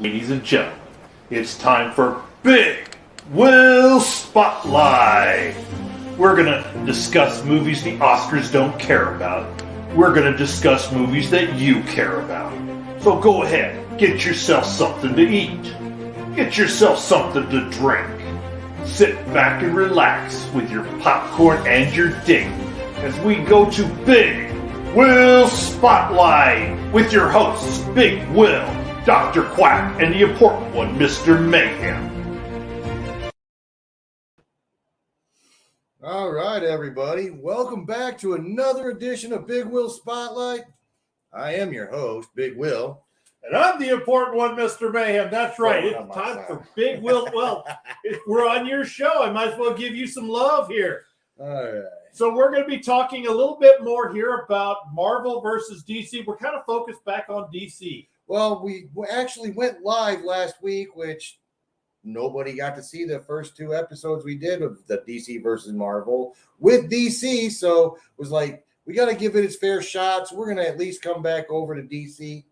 Ladies and gentlemen, it's time for Big Will Spotlight. We're going to discuss movies the Oscars don't care about. We're going to discuss movies that you care about. So go ahead, get yourself something to eat. Get yourself something to drink. Sit back and relax with your popcorn and your date as we go to Big Will Spotlight with your hosts, Big Will, Dr. Quack, and the important one, Mr. Mayhem. All right, everybody. Welcome back to another edition of Big Will Spotlight. I am your host, Big Will. And I'm the important one, Mr. Mayhem. That's right. It's time for Big Will. Well, we're on your show. I might as well give you some love here. All right. So we're going to be talking a little bit more here about Marvel versus DC. We're kind of focused back on DC. Well, we actually went live last week, which nobody got to see the first two episodes we did of the DC versus Marvel with DC. So it was like, we got to give it its fair shot. So we're going to at least come back over to DC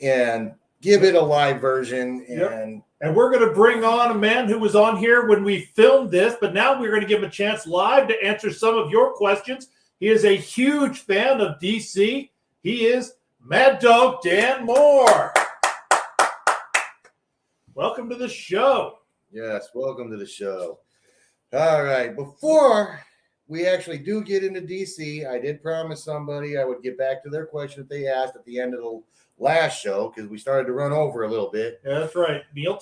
and give it a live version. And we're going to bring on a man who was on here when we filmed this, but now we're going to give him a chance live to answer some of your questions. He is a huge fan of DC. He is Mad Dog Dan Moore. Welcome to the show. Yes, welcome to the show. All right, before we actually do get into DC, I did promise somebody I would get back to their question that they asked at the end of the last show because we started to run over a little bit. Yeah, that's right. Neil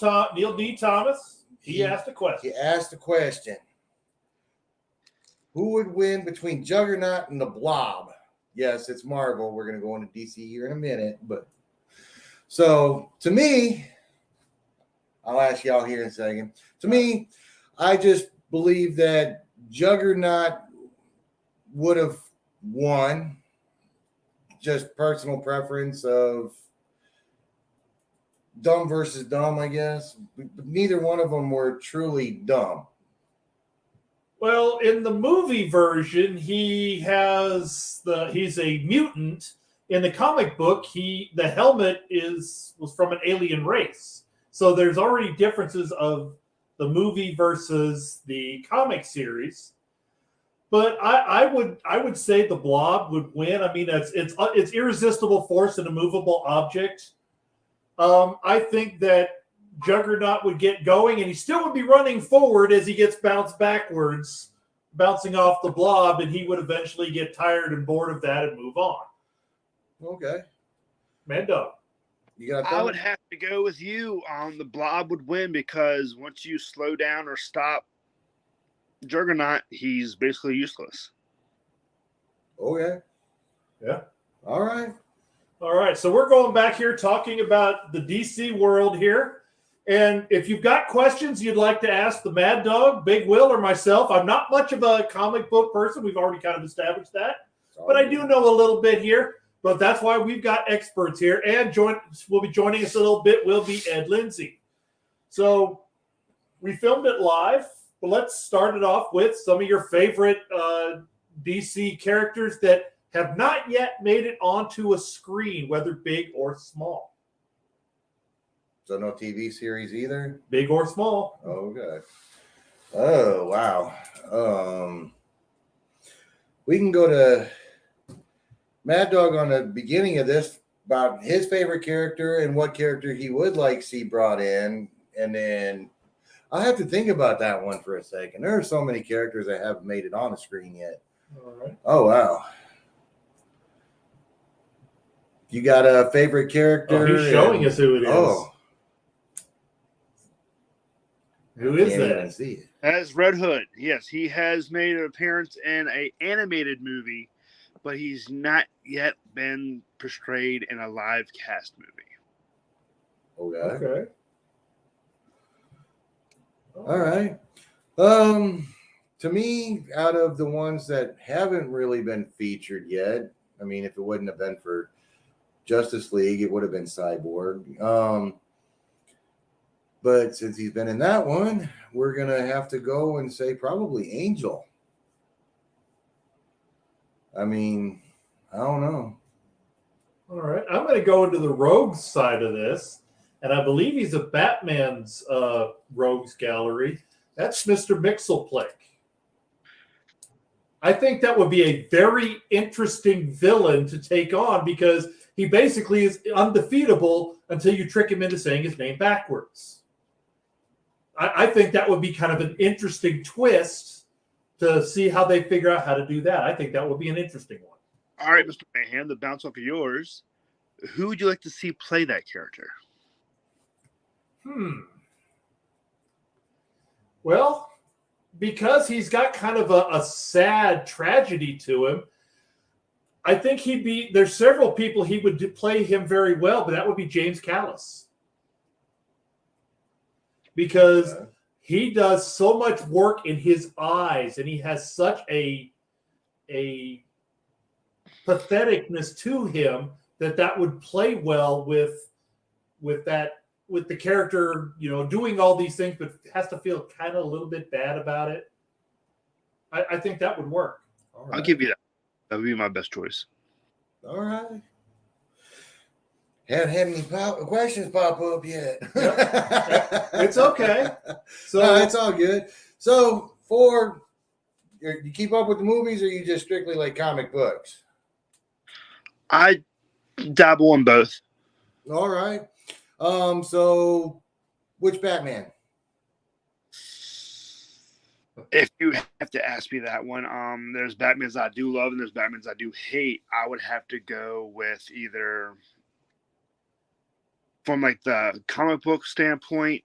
D. Thomas, he asked a question. He asked a question. Who would win between Juggernaut and the Blob? Yes, it's Marvel. We're going to go into DC here in a minute. But so to me, I'll ask y'all here in a second. To me, I just believe that Juggernaut would have won. Just personal preference of dumb versus dumb, I guess. But neither one of them were truly dumb. Well, in the movie version, he's a mutant. In the comic book, the helmet was from an alien race. So there's already differences of the movie versus the comic series. But I would say the Blob would win. I mean, it's irresistible force and a movable object. I think that Juggernaut would get going, and he still would be running forward as he gets bounced backwards, bouncing off the Blob, and he would eventually get tired and bored of that and move on. Okay. Mad Dog. I would have to go with you on the Blob would win because once you slow down or stop Juggernaut, he's basically useless. Okay. Yeah. All right. So we're going back here talking about the DC world here. And if you've got questions you'd like to ask the Mad Dog, Big Will, or myself, I'm not much of a comic book person. We've already kind of established that. But I do know a little bit here. But that's why we've got experts here. And will be joining us a little bit will be Ed Lindsay. So we filmed it live. But let's start it off with some of your favorite DC characters that have not yet made it onto a screen, whether big or small. So no TV series either? Big or small. Okay. Oh, wow. We can go to Mad Dog on the beginning of this about his favorite character and what character he would like to see brought in. And then I'll have to think about that one for a second. There are so many characters that haven't made it on the screen yet. All right. Oh, wow. You got a favorite character? Oh, he's showing us who it is. Oh. Who is that? Even see it. As Red Hood, yes, he has made an appearance in an animated movie, but he's not yet been portrayed in a live cast movie. Okay. All right. To me, out of the ones that haven't really been featured yet, I mean, if it wouldn't have been for Justice League, it would have been Cyborg. But since he's been in that one, we're going to have to go and say probably Angel. I mean, I don't know. All right. I'm going to go into the rogue side of this. and I believe he's a Batman's rogues gallery. That's Mr. Mixel Plake. I think that would be a very interesting villain to take on because he basically is undefeatable until you trick him into saying his name backwards. I think that would be kind of an interesting twist to see how they figure out how to do that. I think that would be an interesting one. All right, Mr. Mayhem, to bounce off of yours, who would you like to see play that character? Well, because he's got kind of a sad tragedy to him, I think there's several people he would play him very well, but that would be James Callis. Because he does so much work in his eyes and he has such a patheticness to him that would play well with the character, doing all these things, but has to feel kind of a little bit bad about it. I think that would work. All right. I'll give you that. That would be my best choice. All right. Haven't had any questions pop up yet. It's okay. So no, it's all good. So, you keep up with the movies, or you just strictly like comic books? I dabble in both. All right. So which Batman? If you have to ask me that one, there's Batmans I do love and there's Batmans I do hate. I would have to go with either from like the comic book standpoint,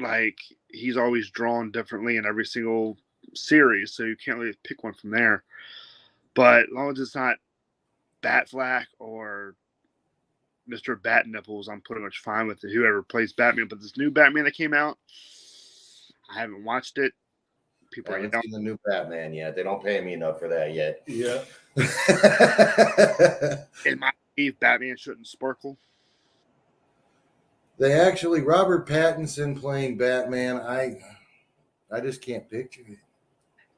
like he's always drawn differently in every single series, so you can't really pick one from there. But as long as it's not Batflack or Mr. Bat Nipples, I'm pretty much fine with it, whoever plays Batman. But this new Batman that came out, I haven't watched it. People I are haven't seen the new Batman yet. They don't pay me enough for that yet. Yeah. in my belief, Batman shouldn't sparkle. They actually, Robert Pattinson playing Batman, I just can't picture it.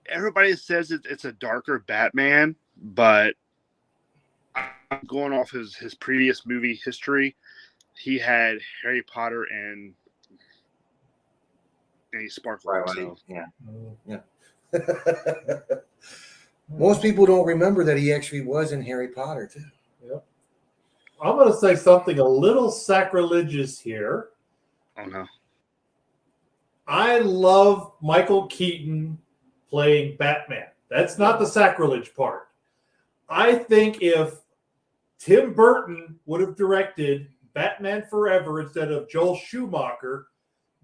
Everybody says it's a darker Batman, but I'm going off his previous movie history. He had Harry Potter and he sparkled. Right, So. Yeah. Most people don't remember that he actually was in Harry Potter too. Yep. I'm going to say something a little sacrilegious here. Oh no. I love Michael Keaton playing Batman. That's not the sacrilege part. I think if Tim Burton would have directed Batman Forever instead of Joel Schumacher,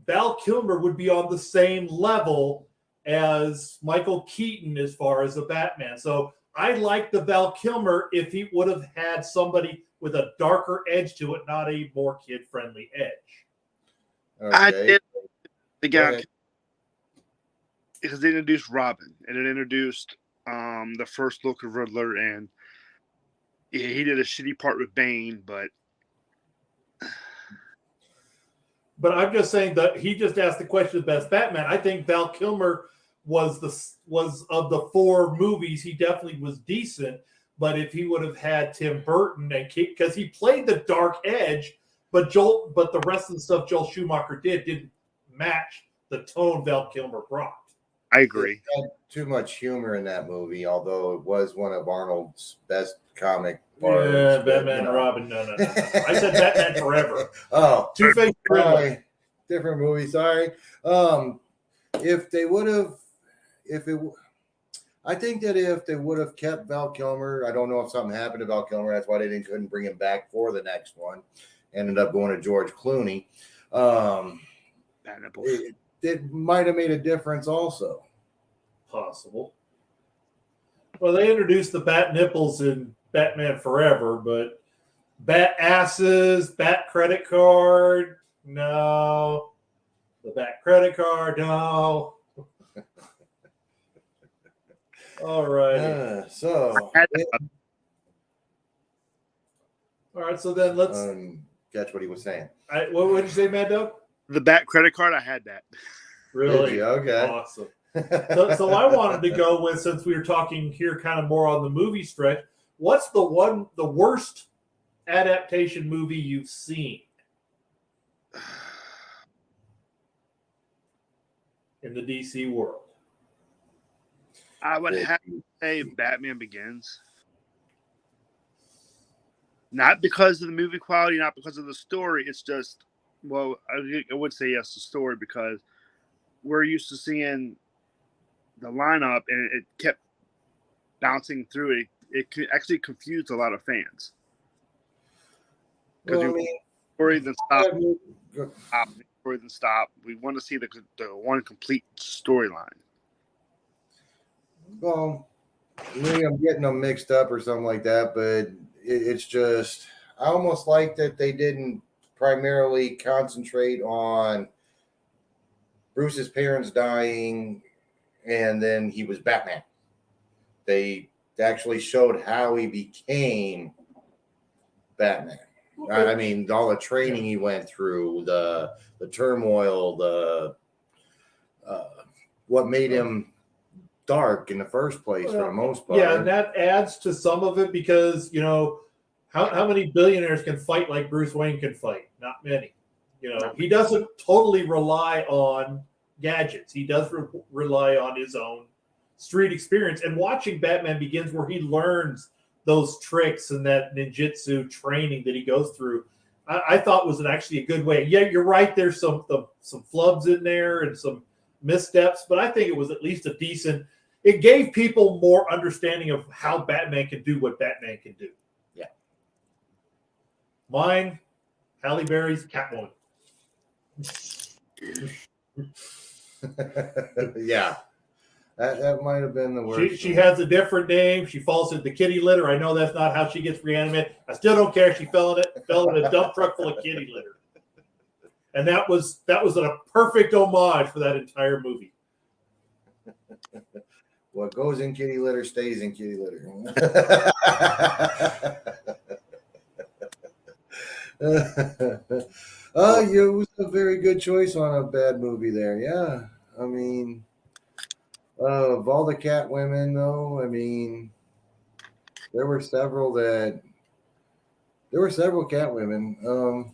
Val Kilmer would be on the same level as Michael Keaton as far as a Batman. So I like the Val Kilmer if he would have had somebody with a darker edge to it, not a more kid-friendly edge. Okay. I did the guy because they introduced Robin and it introduced the first look of Riddler, and he did a shitty part with Bane, but I'm just saying that he just asked the question of best Batman. I think Val Kilmer was of the four movies, he definitely was decent. But if he would have had Tim Burton and because he played the dark edge, but the rest of the stuff Joel Schumacher didn't match the tone Val Kilmer brought. I agree. It had too much humor in that movie, although it was one of Arnold's best comic parts. Yeah, Batman and Robin. No. I said Batman Forever. Oh, Two-Face Riddler. Different movie. Sorry. If they would have, I think that if they would have kept Val Kilmer, I don't know if something happened to Val Kilmer. That's why they couldn't bring him back for the next one. Ended up going to George Clooney. It might have made a difference also. Possible. Well, they introduced the bat nipples in Batman Forever, but bat asses, bat credit card, no. The bat credit card, no. All right. All right, so then let's catch what he was saying. What did you say, Mad Dog? The bat credit card, I had that. Really? Okay. Awesome. So I wanted to go with, since we were talking here kind of more on the movie stretch, what's the worst adaptation movie you've seen? in the DC world. I would have to say Batman Begins. Not because of the movie quality, not because of the story. It's just, well, I would say yes, the story, because we're used to seeing the lineup and it kept bouncing through it. It actually confused a lot of fans. Because story then stop. We want to see the one complete storyline. Well, maybe I'm getting them mixed up or something like that, but it's just I almost like that they didn't primarily concentrate on Bruce's parents dying and then he was Batman. They actually showed how he became Batman. I mean, all the training he went through, the turmoil, the what made him dark in the first place for the most part. Yeah, and that adds to some of it because, you know, how many billionaires can fight like Bruce Wayne can fight? Not many. You know, he doesn't totally rely on gadgets. He does rely on his own street experience. And watching Batman Begins, where he learns those tricks and that ninjutsu training that he goes through, I thought was actually a good way. Yeah, you're right. There's some flubs in there and some missteps, but I think it was at least a decent. It gave people more understanding of how Batman can do what Batman can do. Yeah. Mine, Halle Berry's Catwoman. Yeah. That might have been the worst. She has a different name. She falls into kitty litter. I know that's not how she gets reanimated. I still don't care. She fell in a dump truck full of kitty litter. And that was a perfect homage for that entire movie. What goes in kitty litter stays in kitty litter. It was a very good choice on a bad movie there. Yeah. I mean, of all the Catwomen, though, I mean, there were several Catwomen.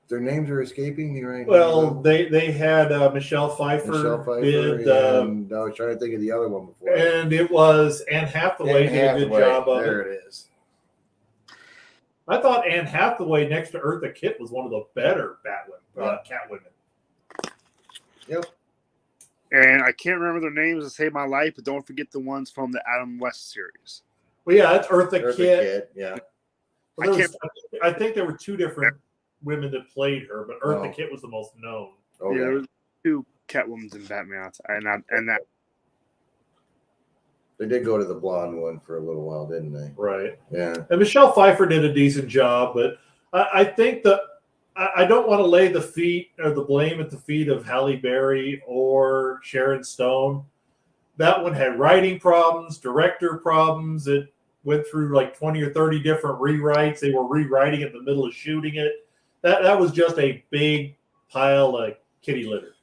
Their names are escaping me right now. Well, they had Michelle Pfeiffer did, and I was trying to think of the other one before. And it was Anne Hathaway did a good job of it. There it is. I thought Anne Hathaway next to Eartha Kitt was one of the better Catwomen. Yep. And I can't remember their names to save my life, but don't forget the ones from the Adam West series. Well, yeah, that's Eartha Kitt. Yeah. I think there were two different women that played her, but Eartha Kitt was the most known. Oh, yeah, there was two Catwomans in Batman, and that. They did go to the blonde one for a little while, didn't they? Right. Yeah. And Michelle Pfeiffer did a decent job, but I think that I don't want to lay the blame at the feet of Halle Berry or Sharon Stone. That one had writing problems, director problems. It went through like 20 or 30 different rewrites. They were rewriting it in the middle of shooting it. That was just a big pile of kitty litter.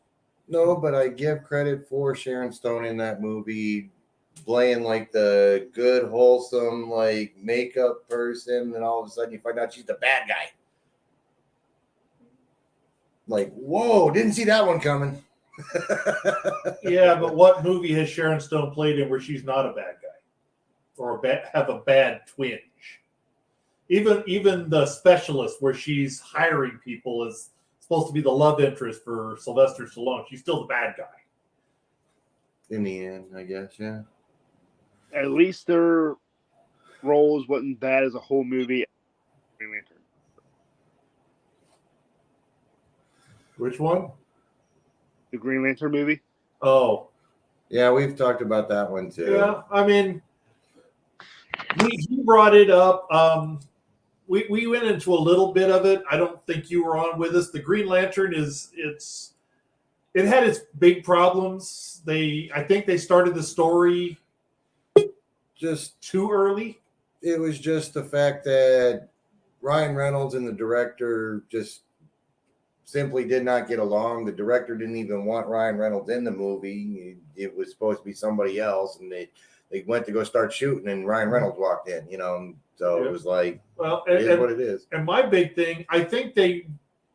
No, but I give credit for Sharon Stone in that movie playing like the good, wholesome, like makeup person, and all of a sudden you find out she's the bad guy. Like, whoa, didn't see that one coming. Yeah, but what movie has Sharon Stone played in where she's not a bad guy or have a bad twinge? Even The Specialist, where she's hiring people, is supposed to be the love interest for Sylvester Stallone. She's still the bad guy. In the end, I guess, yeah. At least their roles wasn't bad as a whole movie. Green Lantern. Which one? The Green Lantern movie. Oh. Yeah, we've talked about that one too. Yeah, I mean, he brought it up. We went into a little bit of it. I don't think you were on with us. The Green Lantern it had its big problems. I think they started the story just too early. It was just the fact that Ryan Reynolds and the director just simply did not get along. The director didn't even want Ryan Reynolds in the movie. It was supposed to be somebody else, and they went to go start shooting, and Ryan Reynolds walked in, so It was like, well, it is what it is. And my big thing, I think they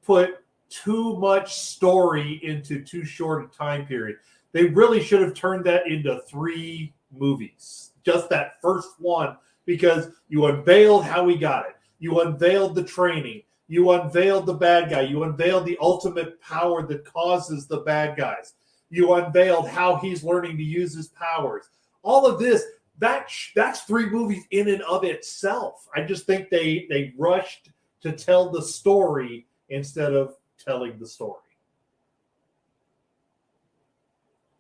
put too much story into too short a time period. They really should have turned that into 3 movies, just that first one, because you unveiled how he got it. You unveiled the training. You unveiled the bad guy. You unveiled the ultimate power that causes the bad guys. You unveiled how he's learning to use his powers. All of this, that's 3 movies in and of itself. I just think they rushed to tell the story instead of telling the story.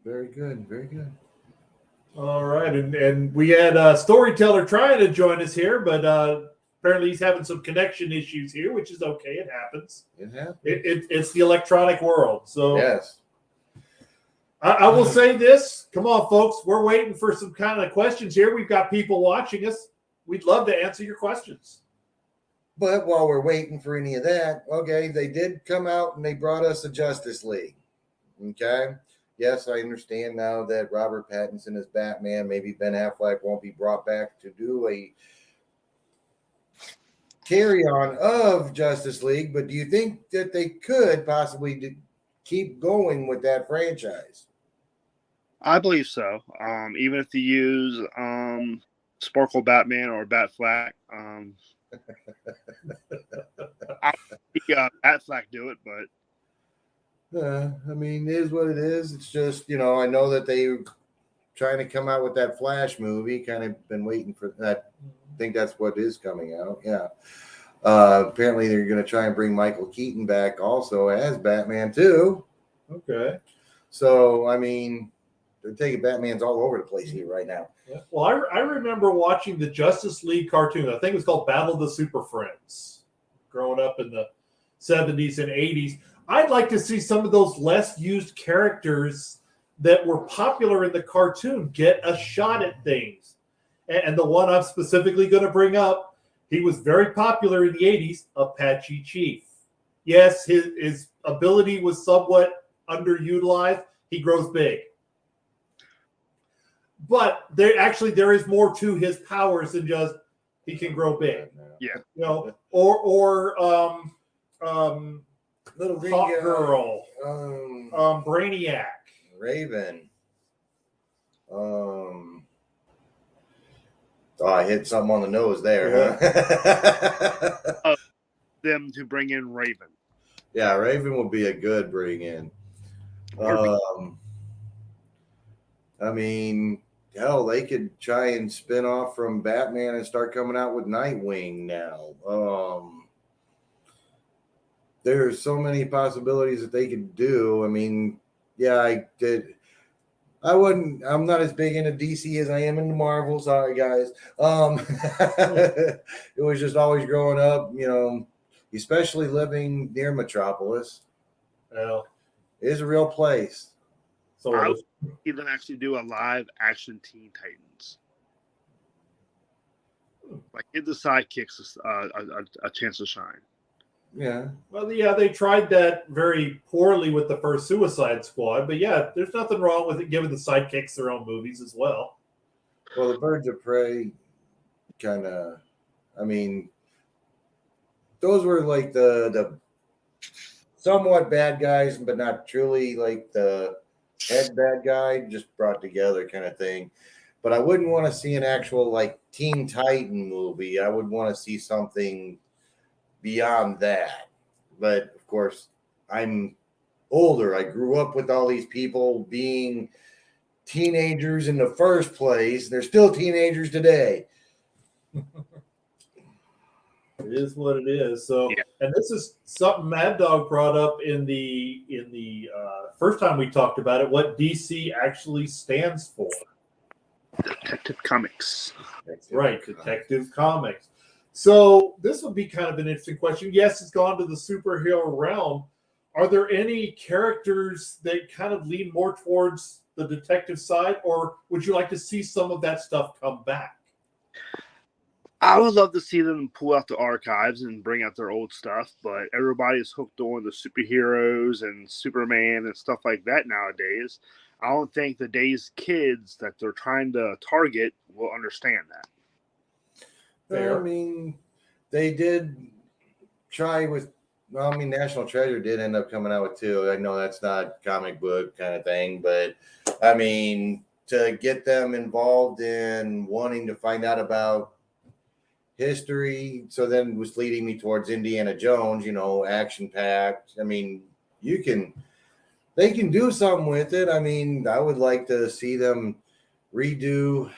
Very good. Very good. All right, and we had a storyteller trying to join us here, but apparently he's having some connection issues here, which is okay. It happens. It happens. It's the electronic world. So yes. I will say this. Come on, folks. We're waiting for some kind of questions here. We've got people watching us. We'd love to answer your questions. But while we're waiting for any of that, okay, they did come out and they brought us a Justice League. Okay. Yes, I understand now that Robert Pattinson is Batman. Maybe Ben Affleck won't be brought back to do a carry-on of Justice League, but do you think that they could possibly keep going with that franchise? I believe so. Even if they use Sparkle Batman or Batflack, I think Batflack do it, but I mean, it is what it is. It's just, I know that they trying to come out with that Flash movie. Kind of been waiting for that. I think that's what is coming out. Yeah. Apparently, they're going to try and bring Michael Keaton back also as Batman too. Okay. So, I mean, they're taking Batmans all over the place here right now. Yeah. Well, I remember watching the Justice League cartoon. I think it was called Battle of the Super Friends. Growing up in the 70s and 80s. I'd like to see some of those less used characters that were popular in the cartoon get a shot at things. And the one I'm specifically going to bring up, he was very popular in the 80s, Apache Chief. Yes, his ability was somewhat underutilized. He grows big. But there is more to his powers than just he can grow big. Yeah. Little green Hawk Girl, Brainiac, Raven. I hit something on the nose there. Huh? Them to bring in Raven. Yeah, Raven would be a good bring in. I mean, hell, they could try and spin off from Batman and start coming out with Nightwing now. There's so many possibilities that they could do. I mean, yeah, I'm not as big into DC as I am into Marvel. Sorry, guys. It was just always growing up, especially living near Metropolis. Well, It is a real place. so I would even actually do a live action Teen Titans. Like, give the sidekicks a chance to shine. Yeah. Well, yeah, they tried that very poorly with the first Suicide Squad, but yeah, there's nothing wrong with it giving the sidekicks their own movies as well. Well, the Birds of Prey kind of, I mean, those were like the somewhat bad guys, but not truly like the head bad guy, just brought together kind of thing. But I wouldn't want to see an actual like Teen Titan movie. I would want to see something beyond that. But of course, I'm older. I grew up with all these people being teenagers in the first place. They're still teenagers today. It is what it is. So, Yeah. And this is something Mad Dog brought up in the first time we talked about it. What DC actually stands for, Detective Comics. right? Detective Comics. So this would be kind of an interesting question. Yes, it's gone to the superhero realm. Are there any characters that kind of lean more towards the detective side, or would you like to see some of that stuff come back? I would love to see them pull out the archives and bring out their old stuff, but everybody's hooked on the superheroes and Superman and stuff like that nowadays. I don't think the day's kids that they're trying to target will understand that. I mean, they did try with Well, I mean, National Treasure did end up coming out with two. I know that's not comic book kind of thing, but I mean, to get them involved in wanting to find out about history, so then was leading me towards Indiana Jones, action packed. I mean, they can do something with it. I mean, I would like to see them redo.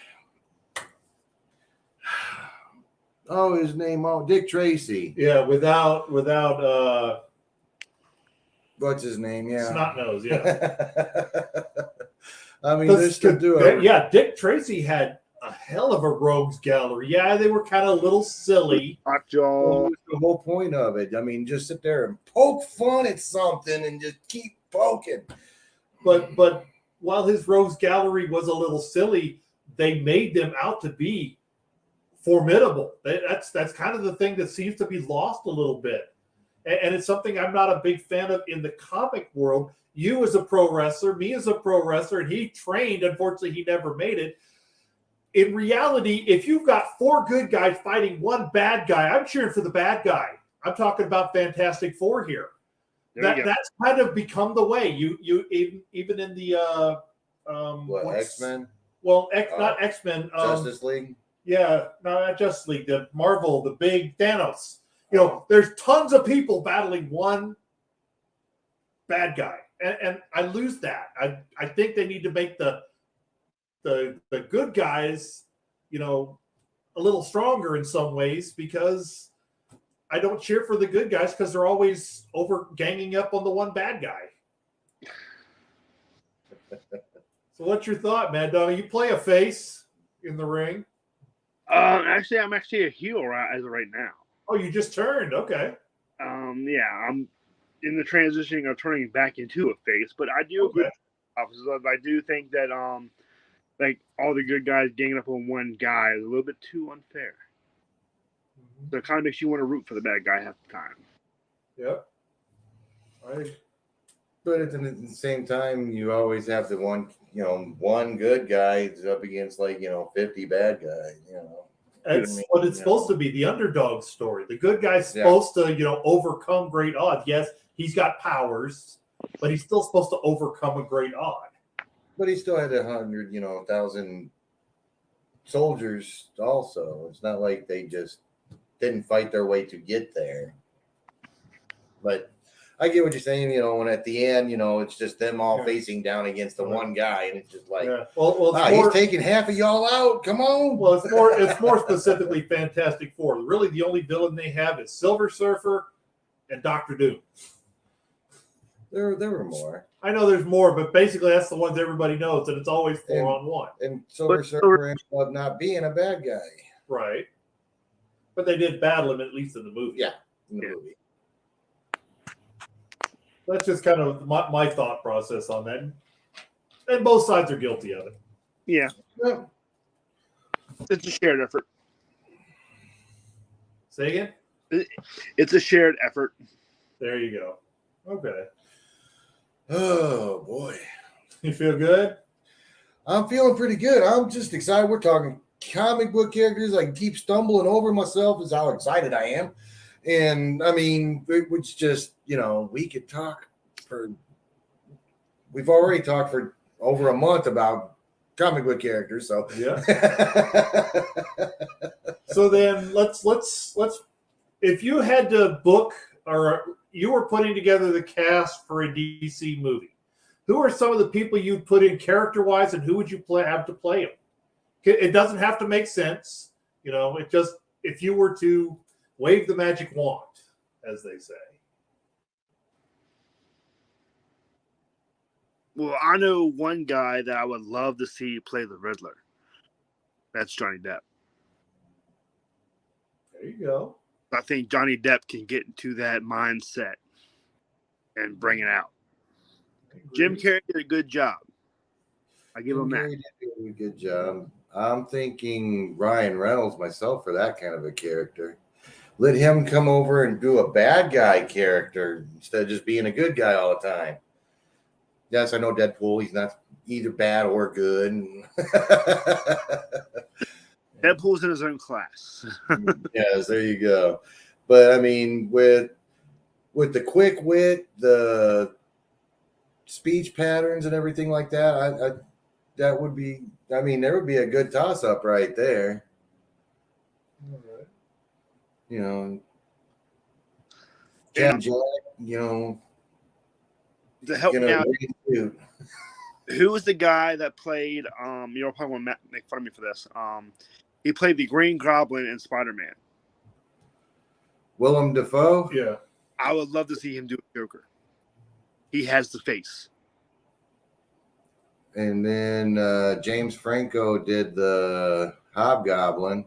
Oh, his name, Dick Tracy. Yeah, without What's his name? Yeah, Snot Nose. Yeah. I mean, they're still doing. Yeah, Dick Tracy had a hell of a rogues gallery. Yeah, they were kind of a little silly. Well, what's the whole point of it? I mean, just sit there and poke fun at something and just keep poking. But while his rogues gallery was a little silly, they made them out to be formidable. That's kind of the thing that seems to be lost a little bit. And it's something I'm not a big fan of in the comic world. You as a pro wrestler, me as a pro wrestler, and he trained. Unfortunately, he never made it. In reality, if you've got 4 good guys fighting 1 bad guy, I'm cheering for the bad guy. I'm talking about Fantastic Four here. That's kind of become the way. You even in the X-Men? Well, not X-Men. Justice League? Yeah, no, not Justice League. The Marvel, the big Thanos. There's tons of people battling 1 bad guy, and I lose that. I think they need to make the good guys, a little stronger in some ways, because I don't cheer for the good guys because they're always over ganging up on the 1 bad guy. So what's your thought, Mad Dog? You play a face in the ring? Actually, I'm actually a heel as of right now. Oh, you just turned. Okay. Yeah, I'm in the transitioning of turning back into a face, but I do agree. I do think that like all the good guys ganging up on 1 guy is a little bit too unfair. Mm-hmm. So it kind of makes you want to root for the bad guy half the time. Yep. Right. But at the same time, you always have the one good guy is up against 50 bad guys. That's what it's supposed to be, the underdog story. The good guy's supposed to, overcome great odds. Yes, he's got powers, but he's still supposed to overcome a great odd. But he still had 1,000 soldiers also. It's not like they just didn't fight their way to get there. But I get what you're saying, when at the end, it's just them all facing down against the 1 guy, and it's just like, he's taking half of y'all out. Come on. Well, it's more specifically Fantastic Four. Really, the only villain they have is Silver Surfer and Doctor Doom. There were more. I know there's more, but basically that's the ones everybody knows, and it's always 4-on-1. And Silver Surfer ended up not being a bad guy. Right. But they did battle him, at least in the movie. Yeah, in the movie. That's just kind of my thought process on that. And both sides are guilty of it. Yeah. It's a shared effort. Say again? It's a shared effort. There you go. Okay. Oh, boy. You feel good? I'm feeling pretty good. I'm just excited. We're talking comic book characters. I can keep stumbling over myself is how excited I am. And, I mean, it was just, we could talk we've already talked for over a month about comic book characters. So, yeah. So then let's, if you had to book or you were putting together the cast for a DC movie, who are some of the people you'd put in character-wise, and who would you have to play them? It doesn't have to make sense. It just, if you were to wave the magic wand, as they say. Well, I know one guy that I would love to see play the Riddler. That's Johnny Depp. There you go. I think Johnny Depp can get into that mindset and bring it out. Jim Carrey did a good job. I give him that. Did a good job. I'm thinking Ryan Reynolds myself for that kind of a character. Let him come over and do a bad guy character instead of just being a good guy all the time. Yes, I know Deadpool. He's not either bad or good. Deadpool's in his own class. Yes, there you go. But I mean, with with the quick wit, the speech patterns, and everything like that, that would be. I mean, there would be a good toss up right there. All right. You know, Yeah. Jack, you know, To help me you know, out, dude. who was the guy that played? You'll probably want to make fun of me for this. He played the Green Goblin in Spider-Man. Willem Dafoe. Yeah. I would love to see him do a Joker. He has the face. And then James Franco did the Hobgoblin.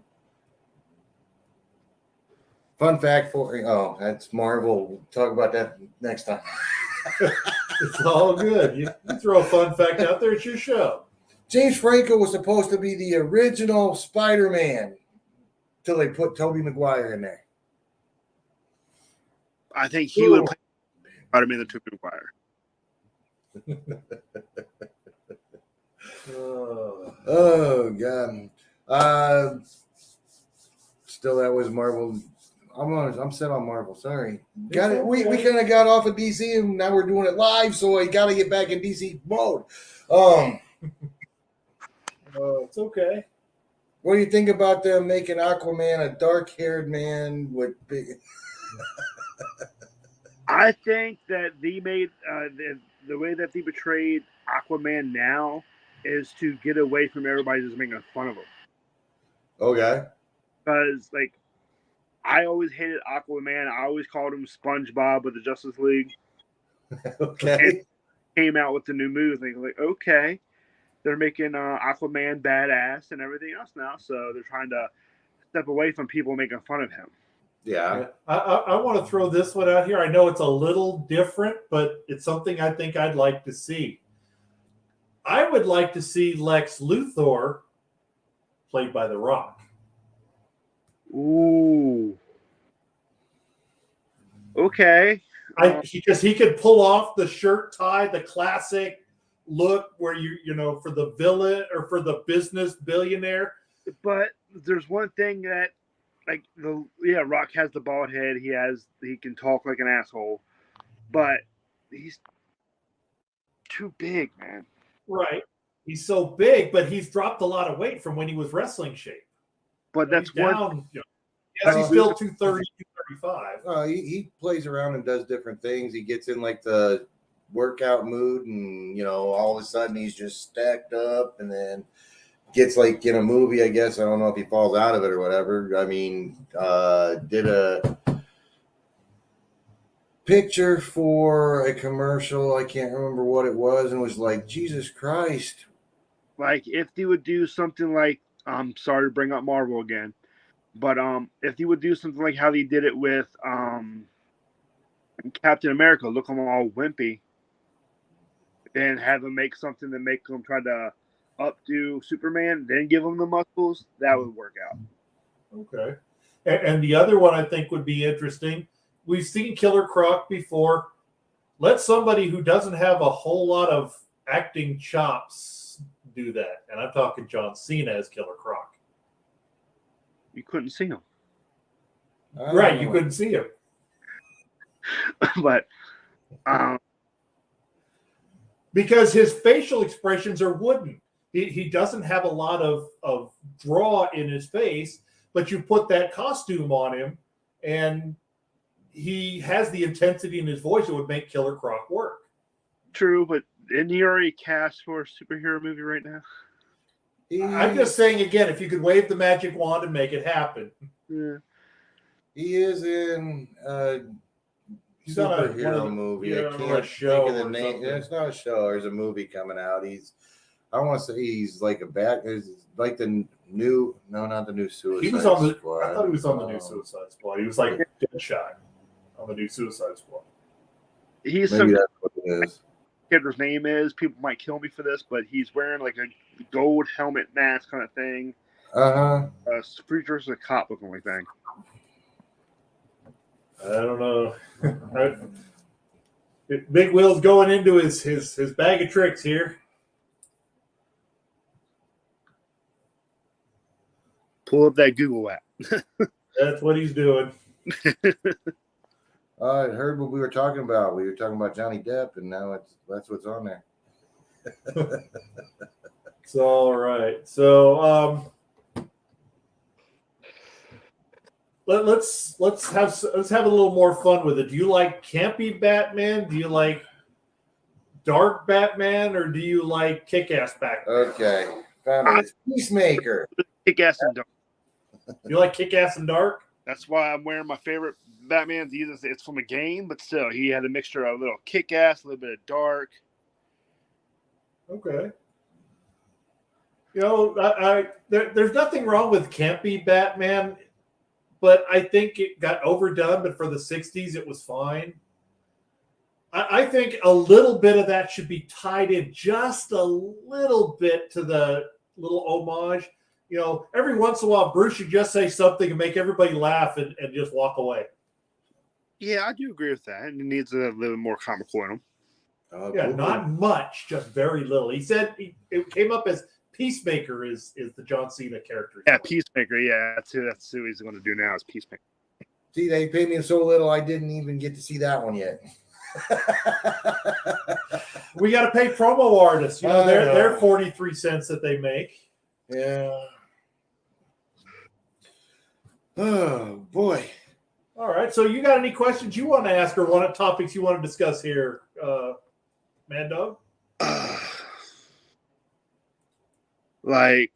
Fun fact for that's Marvel. We'll talk about that next time. It's all good. You throw a fun fact out there, it's your show. James Franco was supposed to be the original Spider-Man till they put Tobey Maguire in there. I think he would play Spider-Man than Tobey Maguire. Oh God. Still, that was Marvel. I'm set on Marvel. Sorry. Got it. We kind of got off of DC and now we're doing it live, so I got to get back in DC mode. It's okay. What do you think about them making Aquaman a dark-haired man with big? I think that they made the way that they portrayed Aquaman now is to get away from everybody just making fun of him. Okay. Because like I always hated Aquaman. I always called him SpongeBob with the Justice League. Okay. Came out with the new movie. Like, okay, they're making Aquaman badass and everything else now. So they're trying to step away from people making fun of him. Yeah. I want to throw this one out here. I know it's a little different, but it's something I think I'd like to see. I would like to see Lex Luthor played by The Rock. Ooh. Okay. Because he could pull off the shirt tie, the classic look where you know, for the villain or for the business billionaire. But there's one thing that like Rock has the bald head, he can talk like an asshole, but he's too big, man. Right. He's so big, but he's dropped a lot of weight from when he was wrestling shape. But that's he's down, one. yes, he's still 230, 235. He plays around and does different things. He gets in like the workout mood, and all of a sudden he's just stacked up, and then gets like in a movie. I guess I don't know if he falls out of it or whatever. I mean, did a picture for a commercial. I can't remember what it was, and was like, Jesus Christ. Like if they would do something like, I'm sorry to bring up Marvel again, but if they would do something like how they did it with Captain America, look him all wimpy, and have him make something to make him try to updo Superman, then give him the muscles, that would work out. Okay. And the other one I think would be interesting. We've seen Killer Croc before. Let somebody who doesn't have a whole lot of acting chops do that. And I'm talking John Cena as Killer Croc. You couldn't see him. Right, you couldn't see him. But because his facial expressions are wooden. He doesn't have a lot of draw in his face, but you put that costume on him and he has the intensity in his voice that would make Killer Croc work. True, but isn't he already cast for a superhero movie right now? I'm just saying again, if you could wave the magic wand and make it happen. Yeah. He is in He's on a superhero movie. I on a can't show think of the or name. something. It's not a show. There's a movie coming out. I want to say he's like like the new. No, not the new Suicide He was on the. Squad. I thought he was on the new Suicide Squad. He was like Deadshot on the new Suicide Squad. He's Maybe some that's what it is. kid's name is. People might kill me for this, but he's wearing like a gold helmet mask kind of thing. Street versus a cop looking like thing. I don't know. Big Will's going into his bag of tricks here. Pull up that Google app. That's what he's doing. I heard what we were talking about. We were talking about Johnny Depp, and now that's what's on there. It's all right. So let's have a little more fun with it. Do you like campy Batman? Do you like dark Batman, or do you like kick-ass Batman? Okay, found it. It's Peacemaker. Kick-ass and dark. You like kick-ass and dark? That's why I'm wearing my favorite Batman's. Either it's from a game, but still, he had a mixture of a little kick-ass, a little bit of dark. Okay. You know, there's nothing wrong with campy Batman, but I think it got overdone. But for the '60s, it was fine. I think a little bit of that should be tied in just a little bit to the little homage. You know, every once in a while, Bruce should just say something and make everybody laugh and just walk away. Yeah, I do agree with that. It needs a little more comical in him. Yeah, not much, just very little. He said it came up as Peacemaker is the John Cena character. Yeah, Peacemaker. Yeah, that's who he's going to do now is Peacemaker. See, they paid me so little, I didn't even get to see that one yet. We got to pay promo artists. You know, they're 43 cents that they make. Yeah. Oh boy. All right. So you got any questions you want to ask or what topics you want to discuss here, Mad Dog? Like,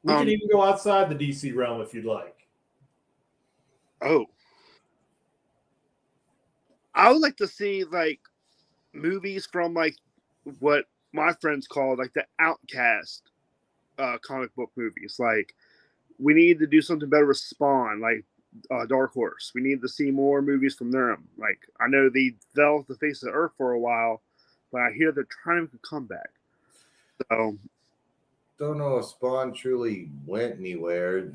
we can even go outside the DC realm if you'd like. Oh, I would like to see like movies from like what my friends call like the Outcast comic book movies. Like, we need to do something better with Spawn, like Dark Horse. We need to see more movies from them. Like, I know they fell off the face of the earth for a while, but I hear they're trying to make a comeback. So, don't know if Spawn truly went anywhere.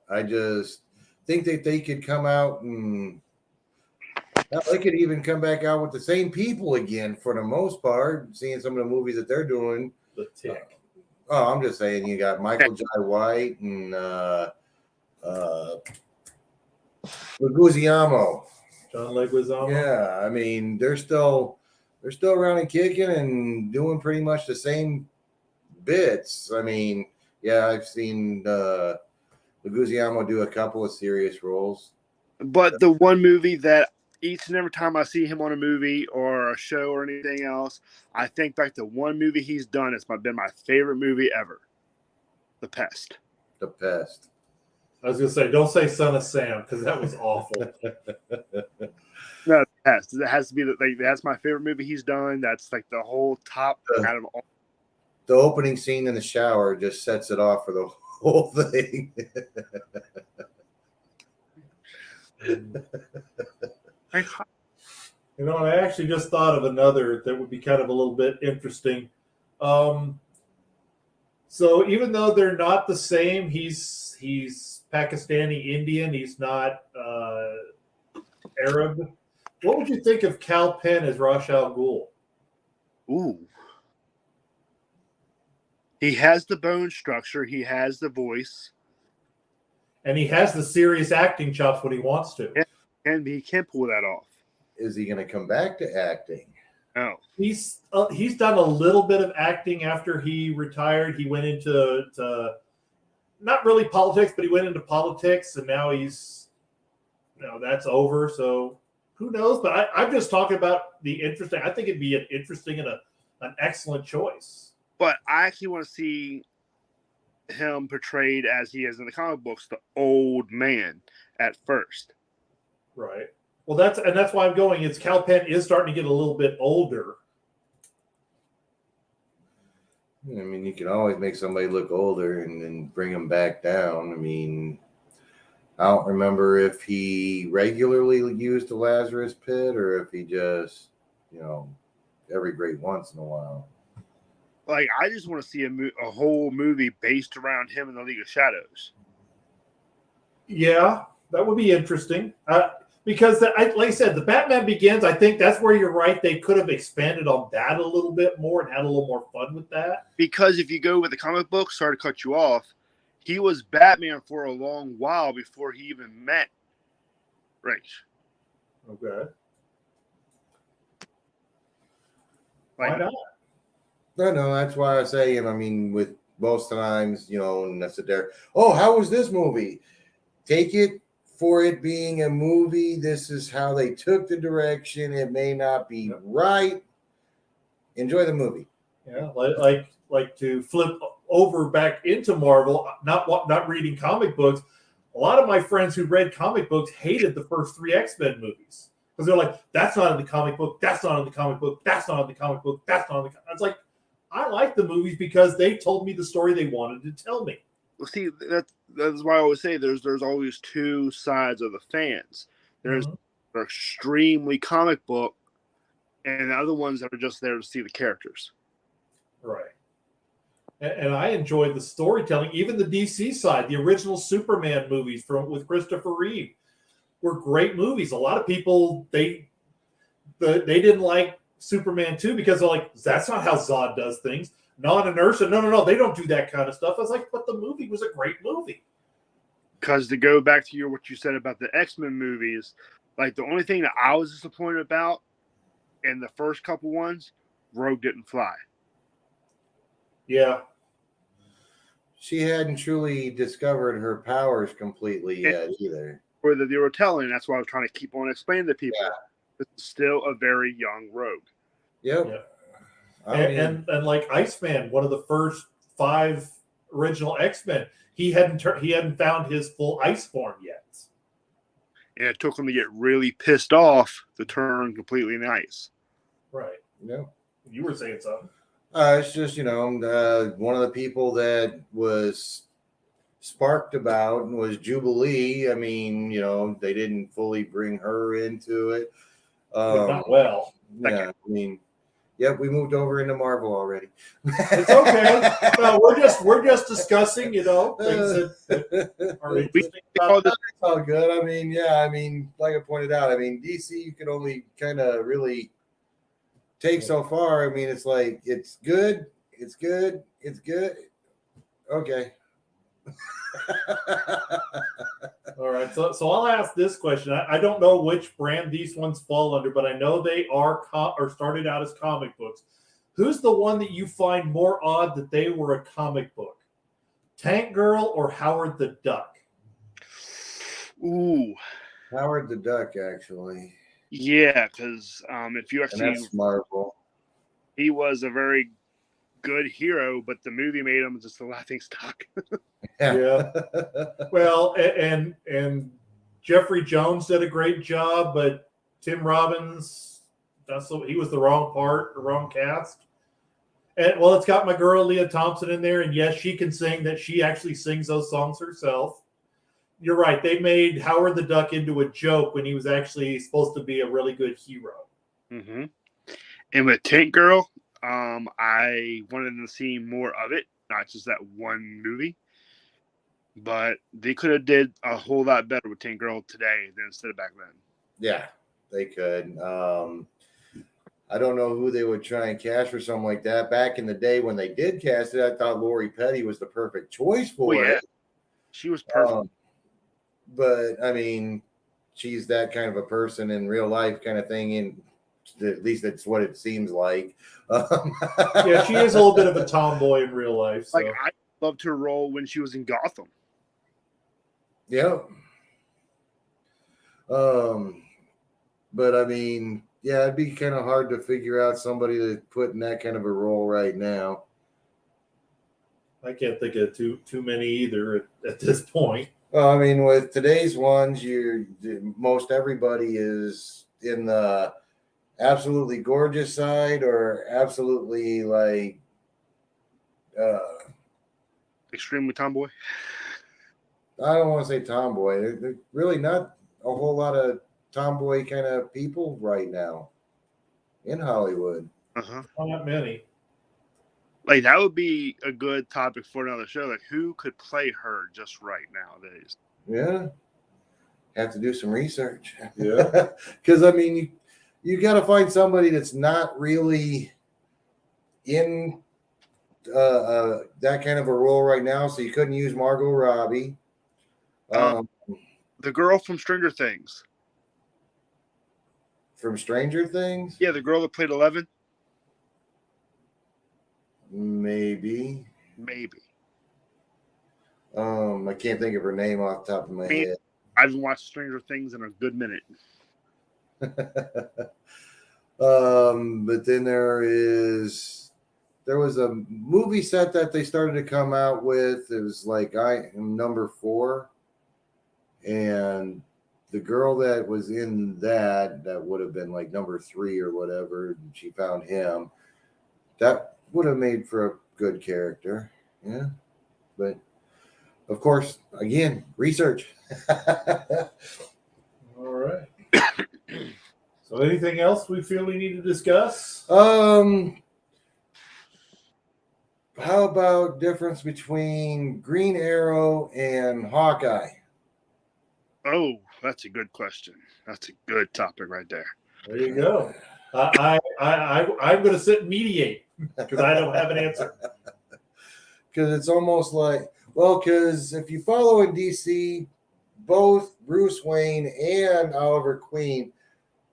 I just think that they could come out and they could even come back out with the same people again for the most part. Seeing some of the movies that they're doing. The Tick. I'm just saying you got Michael Jai White and Leguizamo. John Leguizamo. Yeah, I mean they're still around and kicking and doing pretty much the same bits. I mean, yeah, I've seen Leguizamo do a couple of serious roles. But the one movie that each and every time I see him on a movie or a show or anything else, I think back to one movie he's done. It's been my favorite movie ever. The Pest. The Pest. I was going to say, don't say Son of Sam because that was awful. No, The Pest. It has to be that's my favorite movie he's done. That's like the whole top out of all. The opening scene in the shower just sets it off for the whole thing. You know, I actually just thought of another that would be kind of a little bit interesting. So even though they're not the same, he's Pakistani Indian. He's not Arab. What would you think of Cal Penn as Ra's al Ghul? Ooh. He has the bone structure. He has the voice. And he has the serious acting chops when he wants to. And he can pull that off. Is he going to come back to acting? No. He's done a little bit of acting after he retired. He went into not really politics, but he went into politics, and now that's over. So who knows? But I'm just talking about the interesting. I think it'd be an interesting and an excellent choice. But I actually want to see him portrayed as he is in the comic books, the old man at first. Right. Well, that's why I'm going. It's Cal Penn is starting to get a little bit older. I mean, you can always make somebody look older and then bring them back down. I mean, I don't remember if he regularly used the Lazarus Pit or if he just, every great once in a while. Like, I just want to see a whole movie based around him in the League of Shadows. Yeah, that would be interesting. Because, like I said, the Batman Begins, I think that's where you're right. They could have expanded on that a little bit more and had a little more fun with that. Because if you go with the comic book, sorry to cut you off, he was Batman for a long while before he even met race. Okay. Like, Why not? No, that's why I say, I mean, with most times, and that's there. Oh, how was this movie? Take it for it being a movie. This is how they took the direction. It may not be right. Enjoy the movie. Yeah, like to flip over back into Marvel, not reading comic books. A lot of my friends who read comic books hated the first 3 X-Men movies because they're like, "That's not in the comic book. That's not in the comic book. That's not in the comic book. That's not in the." I was like, I like the movies because they told me the story they wanted to tell me. well, see, that's why I always say there's always 2 sides of the fans. There's the extremely comic book, and the other ones that are just there to see the characters. Right. And I enjoyed the storytelling. Even the DC side, the original Superman movies with Christopher Reeve were great movies. A lot of people they didn't like Superman 2 because they're like, that's not how Zod does things. Non inertia, no, they don't do that kind of stuff. I was like, but the movie was a great movie. Because to go back to what you said about the X-Men movies, like the only thing that I was disappointed about in the first couple ones, Rogue didn't fly. Yeah. She hadn't truly discovered her powers completely yet either. Or that they were telling, that's why I was trying to keep on explaining to people. Yeah. It's still a very young Rogue. Yep. And like Iceman, one of the first 5 original X-Men, he hadn't found his full ice form yet. And it took him to get really pissed off to turn completely nice. Right. Yeah. You were saying something. It's just, one of the people that was sparked about was Jubilee. I mean, they didn't fully bring her into it. Not well. Yeah, I mean, we moved over into Marvel already. It's okay. No, we're just discussing, things that are interesting. It's all good. I mean, like I pointed out, DC you can only kind of really take so far. I mean, it's like it's good. Okay. All right, so I'll ask this question. I don't know which brand these ones fall under, but I know they are or started out as comic books. Who's the one that you find more odd that they were a comic book? Tank Girl or Howard the Duck? Ooh, Howard the Duck, actually. Yeah, because if you actually, and that's Marvel. He was a very good hero, but the movie made him just a laughing stock. Yeah. Well, and Jeffrey Jones did a great job, but Tim Robbins, he was the wrong part, the wrong cast. And it's got my girl Leah Thompson in there, and yes, she can sing. That she actually sings those songs herself. You're right. They made Howard the Duck into a joke when he was actually supposed to be a really good hero. Mm-hmm. And with Tank Girl, I wanted to see more of it, not just that one movie. But they could have did a whole lot better with Tank Girl today than instead of back then. Yeah, they could. I don't know who they would try and cast for something like that. Back in the day when they did cast it, I thought Lori Petty was the perfect choice for it. She was perfect. But, I mean, she's that kind of a person in real life kind of thing. And at least that's what it seems like. Yeah, she is a little bit of a tomboy in real life. So. Like, I loved her role when she was in Gotham. Yeah. But, I mean, yeah, it'd be kind of hard to figure out somebody to put in that kind of a role right now. I can't think of too many either at this point. Well, I mean, with today's ones, most everybody is in the absolutely gorgeous side or absolutely like extremely tomboy. I don't want to say tomboy. There's really not a whole lot of tomboy kind of people right now in Hollywood. Uh-huh. Not many. Like, that would be a good topic for another show. Like, who could play her just right nowadays? Yeah. Have to do some research. Yeah. Because, I mean, you got to find somebody that's not really in that kind of a role right now. So you couldn't use Margot Robbie. The girl from Stranger Things. from Stranger Things? Yeah, the girl that played 11. Maybe. Maybe. I can't think of her name off the top of my head. I haven't watched Stranger Things in a good minute. But then there was a movie set that they started to come out with. It was like I Am Number 4, and the girl that was in that would have been like number 3 or whatever. And she found him. That would have made for a good character, yeah. But of course, again, research. All right. So, anything else we feel we need to discuss? How about difference between Green Arrow and Hawkeye? Oh, that's a good question. That's a good topic right there. There you go. I'm going to sit and mediate because I don't have an answer. Because it's almost like, well, because if you follow in DC, both Bruce Wayne and Oliver Queen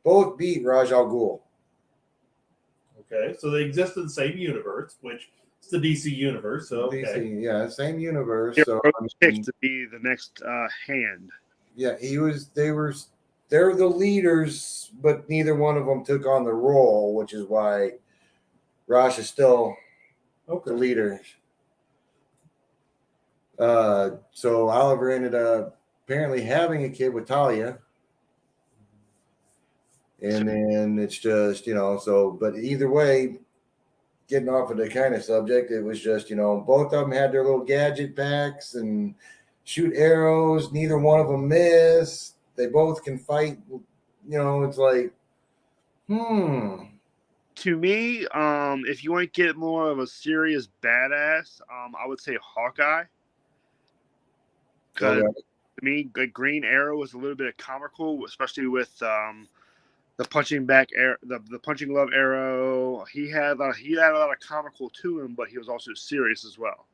both beat Ra's al Ghul. Okay, so they exist in the same universe, which is the DC universe. So okay. DC, yeah, same universe. They're So picked to be the next hand. yeah, they're the leaders, but neither one of them took on the role, which is why Ra's is still the leader. So Oliver ended up apparently having a kid with Talia. And then it's just, but either way, getting off of the kind of subject, it was just, both of them had their little gadget packs and shoot arrows. Neither one of them miss. They both can fight. It's like, To me, if you want to get more of a serious badass, I would say Hawkeye. Because to me, like Green Arrow was a little bit of comical, especially with the punching back arrow, the punching glove arrow. He had a lot of comical to him, but he was also serious as well.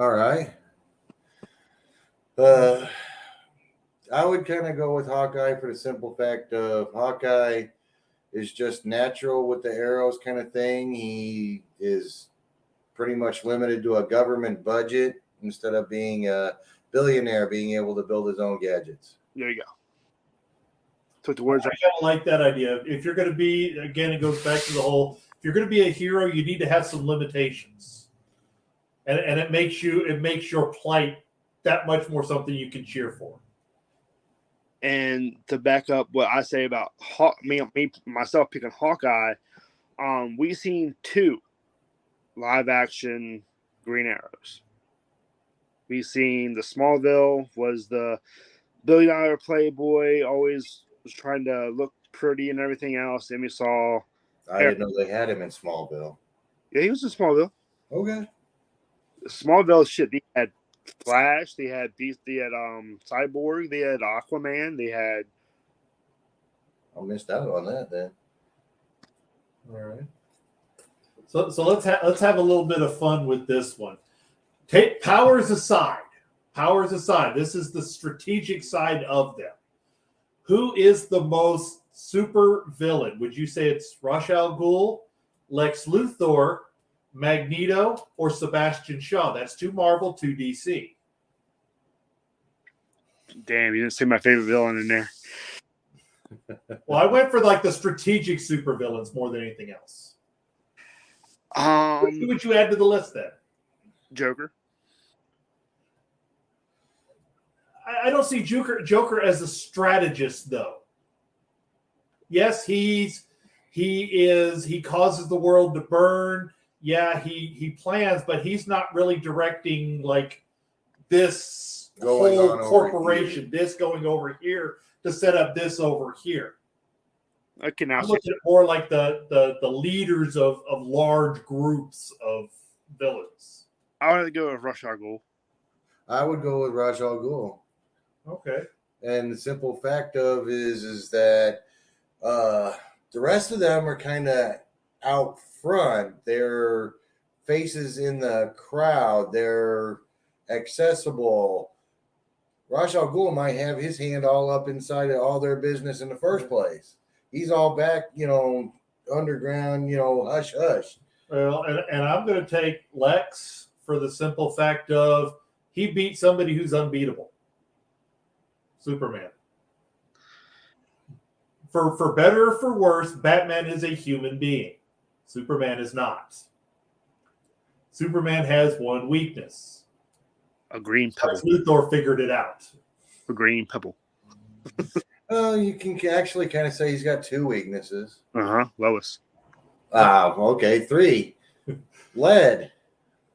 All right. I would kind of go with Hawkeye for the simple fact of Hawkeye is just natural with the arrows kind of thing. He is pretty much limited to a government budget instead of being a billionaire, being able to build his own gadgets. There you go. So the words I kind of like that idea. If you're going to be, again, it goes back to the whole, if you're going to be a hero, you need to have some limitations. And it makes your plight that much more something you can cheer for. And to back up what I say about myself picking Hawkeye, we've seen 2 live action Green Arrows. We've seen the Smallville was the $1 billion playboy, always was trying to look pretty and everything else. And we saw. I didn't know they had him in Smallville. Yeah, he was in Smallville. Okay. Smallville shit. They had Flash. They had Beast. They had Cyborg. They had Aquaman. They had. I missed out on that then. All right. So let's have a little bit of fun with this one. Take powers aside. Powers aside. This is the strategic side of them. Who is the most super villain? Would you say it's Ra's al Ghul, Lex Luthor, Magneto, or Sebastian Shaw? That's 2 Marvel, 2 DC. Damn, you didn't say my favorite villain in there. Well, I went for like the strategic supervillains more than anything else. Who would you add to the list then? Joker. I don't see Joker as a strategist, though. Yes, he causes the world to burn. Yeah, he plans, but he's not really directing like this whole corporation, this going over here to set up this over here. Okay, now I'm looking at more like the leaders of large groups of villains. I want to go with Ra's al Ghul. I would go with Ra's al Ghul. Okay. And the simple fact of is that the rest of them are kind of out front. They're faces in the crowd. They're accessible. Ra's al Ghul might have his hand all up inside of all their business in the first place. He's all back, underground, hush hush. Well, and I'm going to take Lex for the simple fact of he beat somebody who's unbeatable. Superman. For better or for worse, Batman is a human being. Superman is not. Superman has one weakness. A green pebble. Lex Luthor figured it out. A green pebble. You can actually kind of say he's got two weaknesses. Lois. Okay, 3. Lead.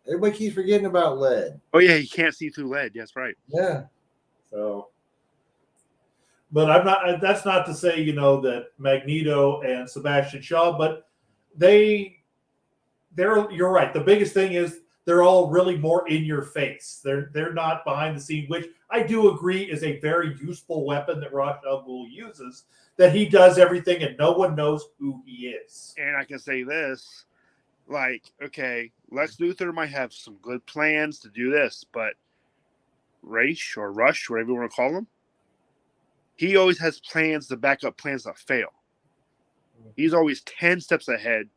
Everybody keeps forgetting about lead. Oh yeah, he can't see through lead. That's right. Yeah. So, but I'm not. That's not to say that Magneto and Sebastian Shaw, but they're. You're right. The biggest thing is they're all really more in your face. They're not behind the scene, which I do agree is a very useful weapon that Ra's al Ghul uses. That he does everything and no one knows who he is. And I can say this, okay, Lex Luthor might have some good plans to do this, but Ra's or Rush, whatever you want to call him, he always has plans to back up plans that fail. He's always 10 steps ahead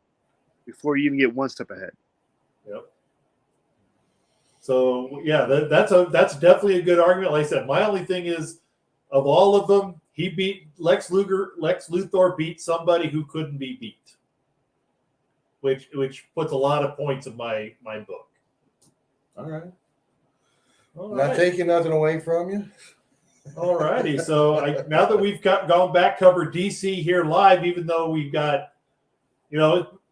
before you even get 1 step ahead. Yep. So yeah, that's definitely a good argument. Like I said, my only thing is, of all of them, he beat Lex Luthor beat somebody who couldn't be beat, which puts a lot of points in my book. All right. All Not right. taking nothing away from you. All righty. So now that we've gone back, covered DC here live, even though we've got,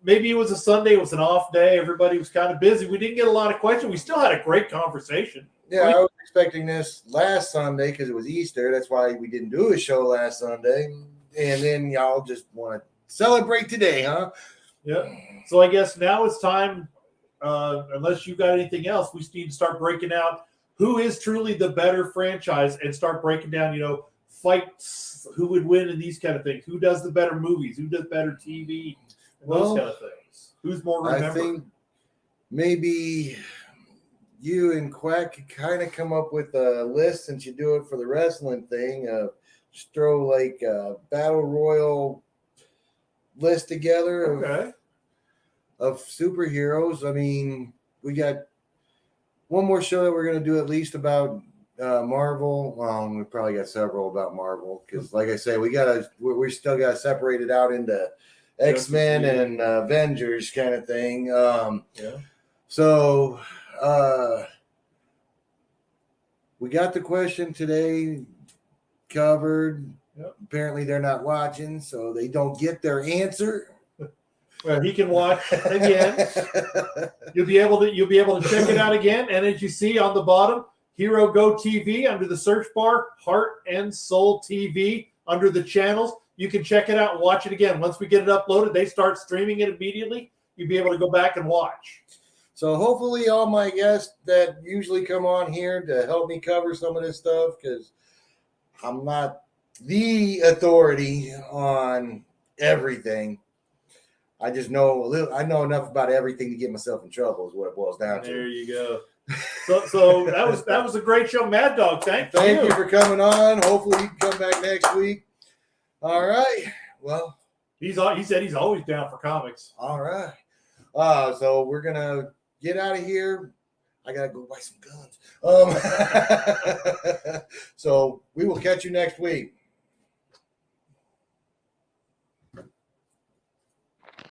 maybe it was a Sunday, it was an off day, everybody was kind of busy. We didn't get a lot of questions. We still had a great conversation. Yeah, I was expecting this last Sunday because it was Easter. That's why we didn't do a show last Sunday. And then y'all just want to celebrate today, huh? Yeah. So I guess now it's time, unless you got anything else, we need to start breaking out who is truly the better franchise and start breaking down, fights, who would win and these kind of things. Who does the better movies? Who does better TV? Those kind of things. Who's more remembered? I think maybe you and Quack could kind of come up with a list since you do it for the wrestling thing. Just throw like a battle royal list together of superheroes. I mean, we got one more show that we're going to do at least about Marvel. We probably got several about Marvel because, like I say, we still got to separate it out into X-Men and Avengers kind of thing. So we got the question today covered. Yep. Apparently they're not watching, so they don't get their answer. Well, he can watch again. You'll be able to check it out again. And as you see on the bottom, Hero Go TV under the search bar, Heart and Soul TV under the channels. You can check it out and watch it again. Once we get it uploaded, they start streaming it immediately. You'll be able to go back and watch. So hopefully all my guests that usually come on here to help me cover some of this stuff, because I'm not the authority on everything. I just know a little. I know enough about everything to get myself in trouble is what it boils down to. There you go. So that was a great show, Mad Dog. Thank you for coming on. Hopefully you can come back next week. All right. Well, he said he's always down for comics. All right. So we're gonna get out of here. I gotta go buy some guns. So we will catch you next week.